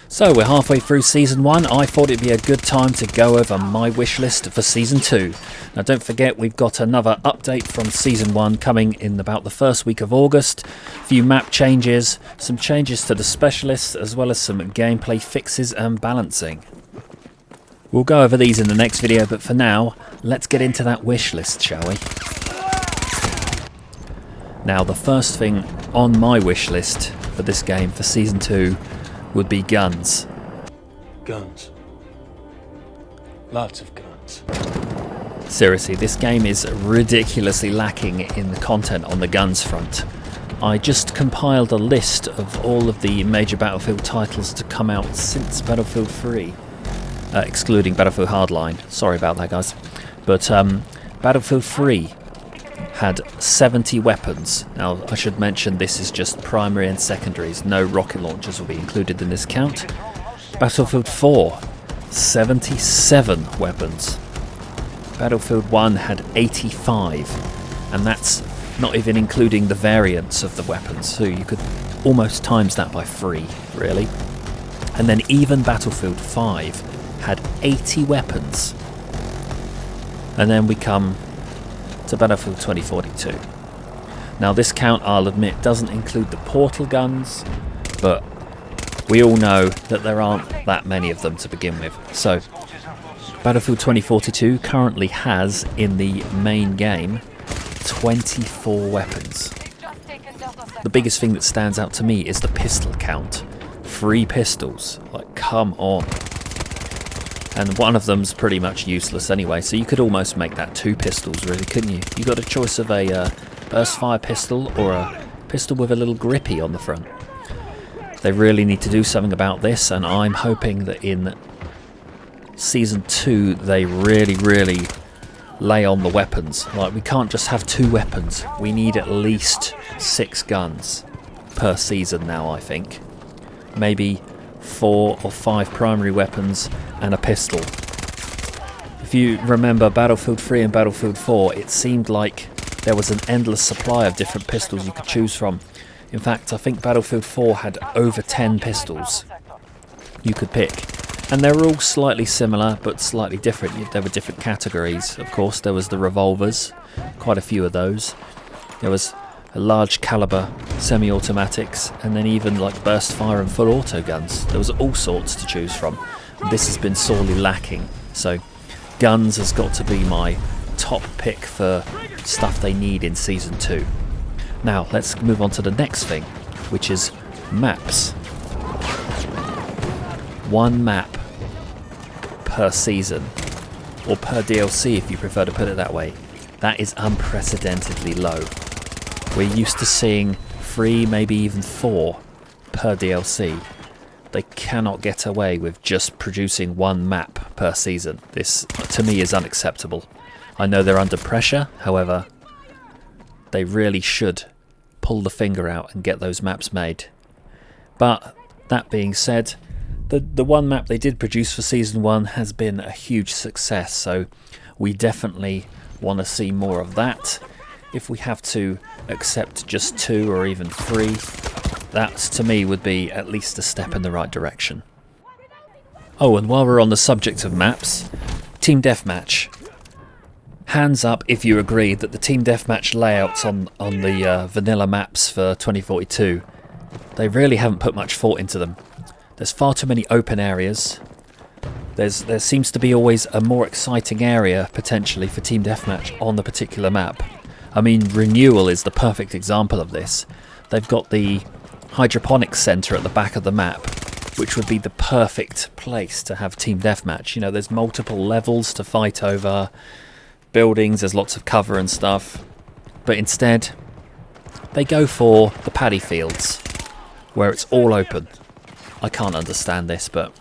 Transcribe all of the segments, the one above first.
So we're halfway through Season 1, I thought it'd be a good time to go over my wish list for Season 2. Now don't forget we've got another update from Season 1 coming in about the first week of August. A few map changes, some changes to the specialists, as well as some gameplay fixes and balancing. We'll go over these in the next video, but for now, let's get into that wish list, shall we? Now the first thing on my wish list for this game for Season 2 would be guns. Guns. Lots of guns. Seriously, this game is ridiculously lacking in the content on the guns front. I just compiled a list of all of the major Battlefield titles to come out since Battlefield 3. Excluding Battlefield Hardline. Sorry about that, guys. But Battlefield 3 had 70 weapons. Now I should mention this is just primary and secondaries, no rocket launchers will be included in this count. Battlefield 4, 77 weapons. Battlefield 1 had 85, and that's not even including the variants of the weapons, so you could almost times that by 3, really. And then even Battlefield 5 had 80 weapons. And then we come to Battlefield 2042. Now this count, I'll admit, doesn't include the portal guns, but we all know that there aren't that many of them to begin with. So Battlefield 2042 currently has in the main game 24 weapons. The biggest thing that stands out to me is the pistol count. 3 pistols, like come on. And one of them's pretty much useless anyway, so you could almost make that 2 pistols, really, couldn't you? You got a choice of a burst fire pistol or a pistol with a little grippy on the front. They really need to do something about this, and I'm hoping that in Season 2 they really lay on the weapons. Like, we can't just have 2 weapons, we need at least 6 guns per season now, I think. Maybe 4 or 5 primary weapons and a pistol. If you remember Battlefield 3 and Battlefield 4, it seemed like there was an endless supply of different pistols you could choose from. In fact, I think Battlefield 4 had over 10 pistols you could pick. And they were all slightly similar, but slightly different. There were different categories, of course. There was the revolvers, quite a few of those. There was a large caliber semi-automatics, and then even like burst fire and full auto guns. There was all sorts to choose from. This has been sorely lacking, so guns has got to be my top pick for stuff they need in Season 2. Now let's move on to the next thing, which is maps. 1 map per season, or per DLC if you prefer to put it that way. That is unprecedentedly low. We're used to seeing 3, maybe even 4 per DLC. They cannot get away with just producing 1 map per season. This, to me, is unacceptable. I know they're under pressure, however, they really should pull the finger out and get those maps made. But that being said, the 1 map they did produce for Season 1 has been a huge success, so we definitely want to see more of that. If we have to accept just 2 or even 3, that to me would be at least a step in the right direction. Oh, and while we're on the subject of maps, Team Deathmatch. Hands up if you agree that the Team Deathmatch layouts on the vanilla maps for 2042, they really haven't put much thought into them. There's far too many open areas. There seems to be always a more exciting area potentially for Team Deathmatch on the particular map. I mean, Renewal is the perfect example of this. They've got the hydroponics centre at the back of the map, which would be the perfect place to have Team Deathmatch. You know, there's multiple levels to fight over, buildings, there's lots of cover and stuff. But instead, they go for the paddy fields, where it's all open. I can't understand this, but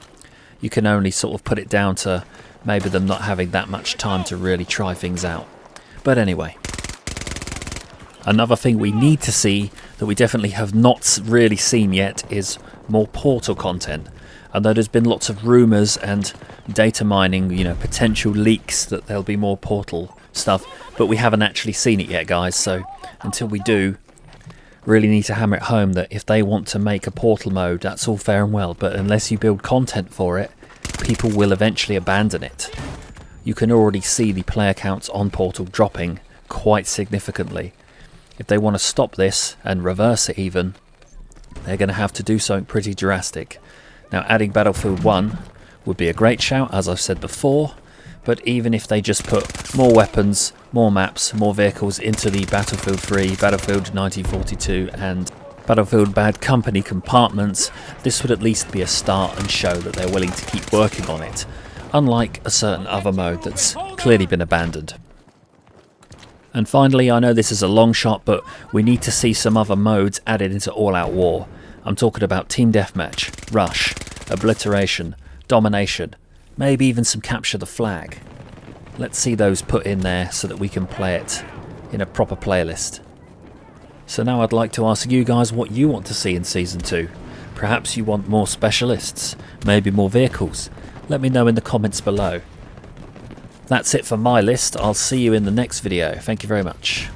you can only sort of put it down to maybe them not having that much time to really try things out. But anyway. Another thing we need to see that we definitely have not really seen yet is more Portal content. And though there's been lots of rumours and data mining, you know, potential leaks that there'll be more Portal stuff, but we haven't actually seen it yet, guys. So until we do, really need to hammer it home that if they want to make a Portal mode, that's all fair and well, but unless you build content for it, people will eventually abandon it. You can already see the player counts on Portal dropping quite significantly. If they want to stop this and reverse it even, they're going to have to do something pretty drastic. Now, adding Battlefield 1 would be a great shout, as I've said before, but even if they just put more weapons, more maps, more vehicles into the Battlefield 3, Battlefield 1942 and Battlefield Bad Company compartments, this would at least be a start and show that they're willing to keep working on it, unlike a certain other mode that's clearly been abandoned. And finally, I know this is a long shot, but we need to see some other modes added into All Out War. I'm talking about Team Deathmatch, Rush, Obliteration, Domination, maybe even some Capture the Flag. Let's see those put in there so that we can play it in a proper playlist. So now I'd like to ask you guys what you want to see in Season 2. Perhaps you want more specialists, maybe more vehicles. Let me know in the comments below. That's it for my list. I'll see you in the next video. Thank you very much.